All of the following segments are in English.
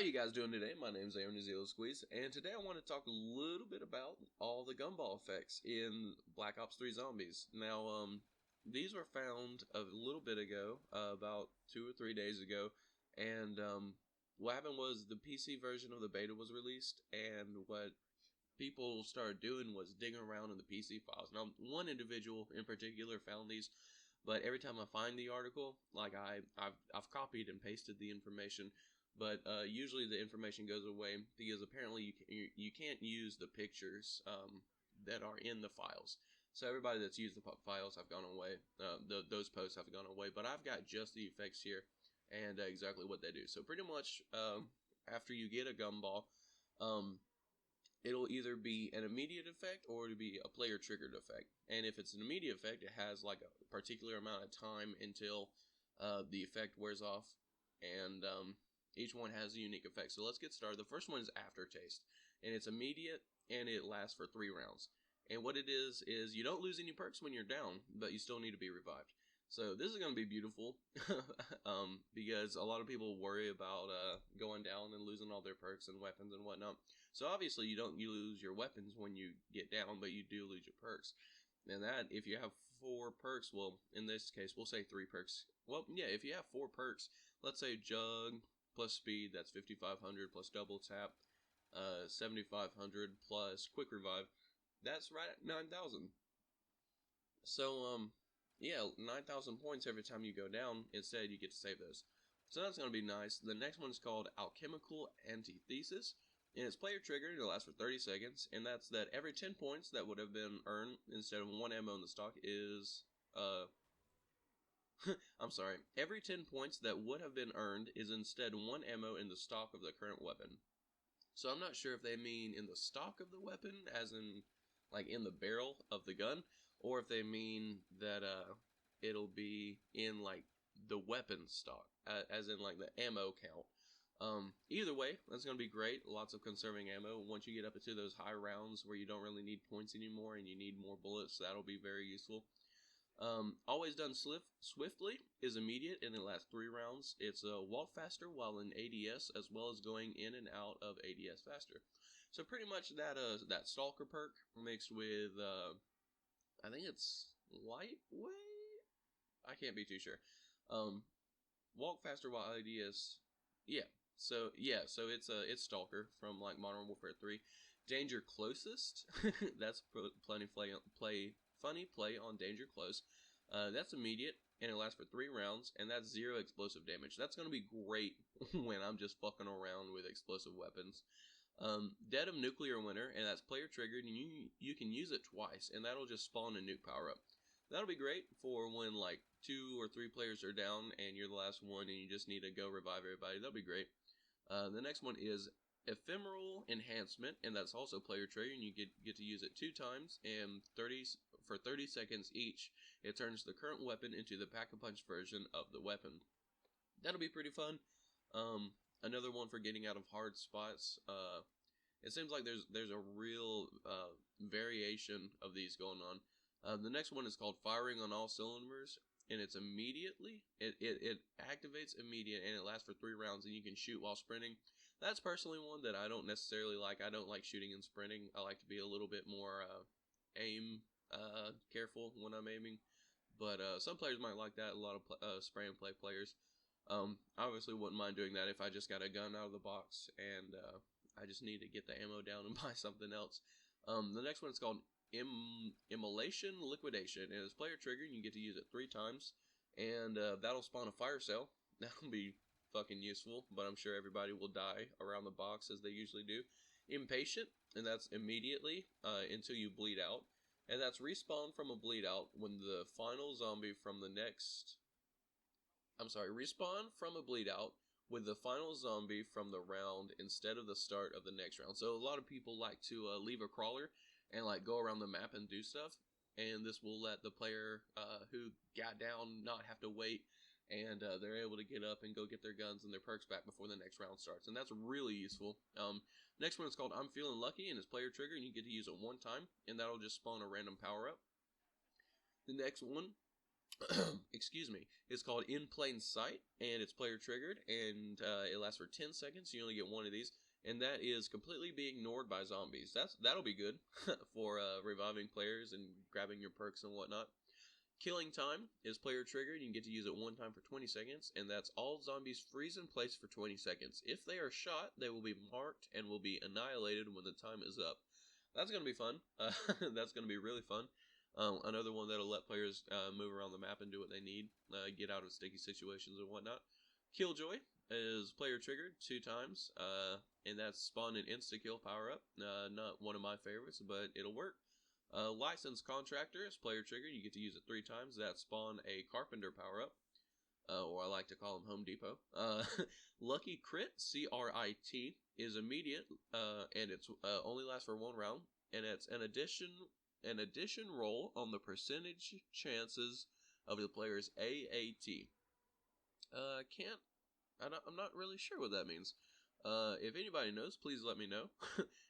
you guys doing today? My name's Xilo Squeeze, and today I want to talk a little bit about all the Gumball effects in Black Ops 3 Zombies. Now, these were found a little bit ago, about 2 or 3 days ago, and what happened was the PC version of the beta was released, and what people started doing was digging around in the PC files. Now, one individual in particular found these, but every time I find the article, like I've copied and pasted the information. But usually the information goes away because apparently you can't use the pictures that are in the files. So everybody that's used the files have gone away. Those posts have gone away. But I've got just the effects here and exactly what they do. So pretty much after you get a gumball, it'll either be an immediate effect or it'll be a player triggered effect. And if it's an immediate effect, it has like a particular amount of time until the effect wears off. And each one has a unique effect. So let's get started. The first one is Aftertaste, and it's immediate, and it lasts for 3 rounds. And what it is you don't lose any perks when you're down, but you still need to be revived. So this is going to be beautiful, because a lot of people worry about going down and losing all their perks and weapons and whatnot. So obviously you lose your weapons when you get down, but you do lose your perks. And that, if you have 4 perks, well, in this case, we'll say 3 perks. Well, yeah, if you have 4 perks, let's say Jug plus Speed, that's 5,500, plus Double Tap, 7,500, plus Quick Revive, that's right at 9,000. So, yeah, 9,000 points every time you go down. Instead, you get to save those. So that's going to be nice. The next one is called Alchemical Antithesis, and it's player triggered. It'll last for 30 seconds, and that's that every 10 points that would have been earned instead of 1 ammo in the stock is, I'm sorry, every 10 points that would have been earned is instead 1 ammo in the stock of the current weapon. So I'm not sure if they mean in the stock of the weapon, as in, like, in the barrel of the gun, or if they mean that it'll be in, like, the weapon stock, as in, like, the ammo count. Either way, that's going to be great. Lots of conserving ammo. Once you get up into those high rounds where you don't really need points anymore and you need more bullets, that'll be very useful. Always done swiftly is immediate and it lasts 3 rounds. It's walk faster while in ADS, as well as going in and out of ADS faster. So pretty much that Stalker perk mixed with I think it's lightweight. I can't be too sure. Walk faster while ADS. Yeah. So it's Stalker from like Modern Warfare 3. Danger closest. That's funny play on Danger Close. That's immediate, and it lasts for 3 rounds, and that's 0 explosive damage. That's going to be great when I'm just fucking around with explosive weapons. Dead of Nuclear Winter, and that's player triggered, and you can use it twice, and that'll just spawn a nuke power-up. That'll be great for when, like, 2 or 3 players are down, and you're the last one, and you just need to go revive everybody. That'll be great. The next one is Ephemeral Enhancement, and that's also player trigger, and you get to use it 2 times, and for 30 seconds each, it turns the current weapon into the Pack-a-Punch version of the weapon. That'll be pretty fun. Another one for getting out of hard spots. It seems like there's a real variation of these going on. The next one is called Firing on All Cylinders, and it's immediately, it activates immediate, and it lasts for 3 rounds, and you can shoot while sprinting. That's personally one that I don't necessarily like. I don't like shooting and sprinting. I like to be a little bit more careful when I'm aiming. But some players might like that. A lot of spray and play players. I obviously wouldn't mind doing that if I just got a gun out of the box and I just need to get the ammo down and buy something else. The next one is called Immolation Liquidation, and it's player trigger, and you get to use it 3 times, and that'll spawn a fire cell. That'll be fucking useful, but I'm sure everybody will die around the box as they usually do. Impatient, and that's immediately until you bleed out, and that's respawn from a bleed out when the final zombie from the next... respawn from a bleed out with the final zombie from the round instead of the start of the next round. So a lot of people like to leave a crawler and like go around the map and do stuff, and this will let the player who got down not have to wait, and they're able to get up and go get their guns and their perks back before the next round starts, and that's really useful. Next one is called I'm Feeling Lucky, and it's player trigger, and you get to use it 1 time, and that'll just spawn a random power-up. The next one excuse me, is called In Plain Sight, and it's player triggered, and it lasts for 10 seconds. You only get one of these, and that is completely be ignored by zombies. That'll be good for reviving players and grabbing your perks and whatnot. Killing Time is player triggered. You can get to use it one time for 20 seconds, and that's all zombies freeze in place for 20 seconds. If they are shot, they will be marked and will be annihilated when the time is up. That's going to be fun. That's going to be really fun. Another one that'll let players move around the map and do what they need, get out of sticky situations and whatnot. Killjoy is player triggered 2 times, and that's spawn an insta-kill power-up. Not one of my favorites, but it'll work. Licensed Contractor is player triggered. You get to use it 3 times. That spawn a Carpenter power-up, or I like to call him Home Depot. Lucky Crit, C-R-I-T, is immediate, and it's only lasts for 1 round, and it's an addition roll on the percentage chances of the player's AAT. I'm not really sure what that means. If anybody knows, please let me know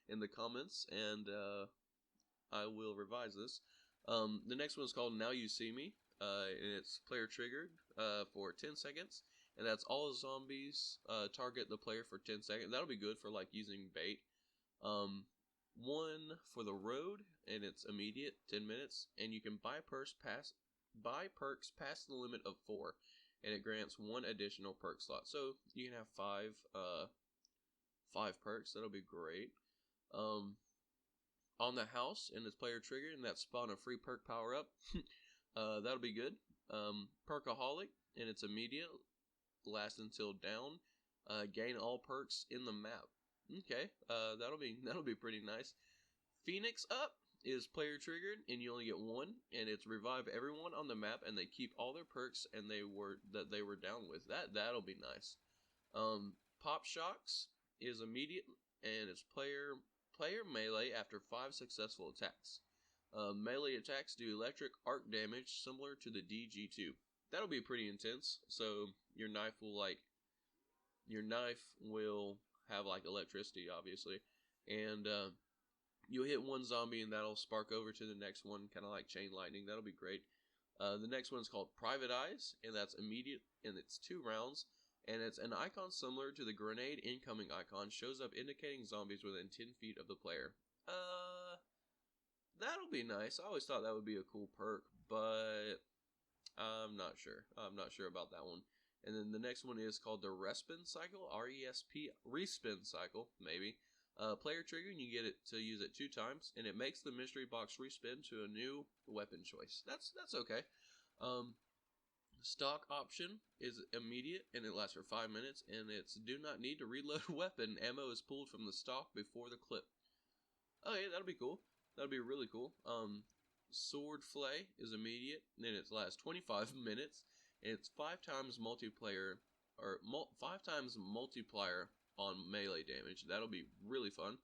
in the comments, and I will revise this. The next one is called Now You See Me, and it's player triggered for 10 seconds, and that's all zombies target the player for 10 seconds. That'll be good for like using bait. One for the road, and it's immediate, 10 minutes, and you can buy perks past the limit of 4, and it grants 1 additional perk slot. So you can have 5 perks. That'll be great. On the House, and it's player triggered, and that spawn a free perk power up. That'll be good. Perkaholic, and it's immediate, lasts until down. Gain all perks in the map. Okay, that'll be pretty nice. Phoenix Up is player triggered, and you only get 1, and it's revive everyone on the map, and they keep all their perks and they were down with. That'll be nice. Pop Shocks is immediate, and it's player melee after 5 successful attacks. Melee attacks do electric arc damage similar to the DG2. That'll be pretty intense. So your knife will have like electricity, obviously, and you'll hit one zombie and that'll spark over to the next one, kind of like chain lightning. That'll be great. The next one's called Private Eyes, and that's immediate, and it's 2 rounds. And it's an icon similar to the grenade incoming icon, shows up indicating zombies within 10 feet of the player. That'll be nice. I always thought that would be a cool perk, but I'm not sure. I'm not sure about that one. And then the next one is called the Respin Cycle, R-E-S-P, Respin Cycle, maybe. Player trigger, and you get it to use it 2 times, and it makes the mystery box respin to a new weapon choice. That's okay. Stock option is immediate, and it lasts for 5 minutes, and it's do not need to reload weapon. Ammo is pulled from the stock before the clip. Oh yeah, that'll be cool. That'll be really cool. Sword Flay is immediate, and it lasts 25 minutes, and it's 5 times multiplayer, or 5 times multiplier on melee damage. That'll be really fun.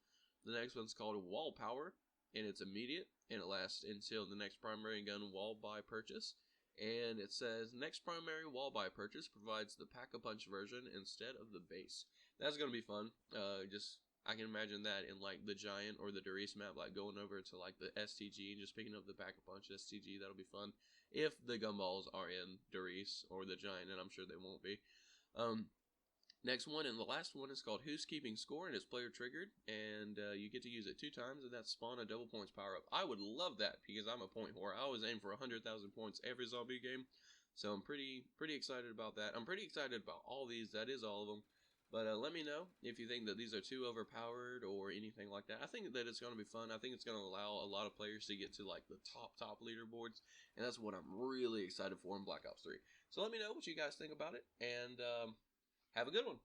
The next one's called Wall Power, and it's immediate, and it lasts until the next primary gun wall buy purchase. And it says, next primary wall buy purchase provides the Pack-a-Punch version instead of the base. That's going to be fun. I can imagine that in like the Giant or the Darice map, like going over to like the STG and just picking up the Pack-a-Punch STG. That'll be fun. If the Gumballs are in Darice or the Giant, and I'm sure they won't be. Next one, and the last one, is called Who's Keeping Score, and it's player triggered, and you get to use it 2 times, and that's spawn a double points power up. I would love that, because I'm a point whore. I always aim for 100,000 points every zombie game, so I'm pretty excited about that. I'm pretty excited about all these. That is all of them. But let me know if you think that these are too overpowered or anything like that. I think that it's going to be fun. I think it's going to allow a lot of players to get to like the top leaderboards, and that's what I'm really excited for in Black Ops 3. So let me know what you guys think about it, and have a good one.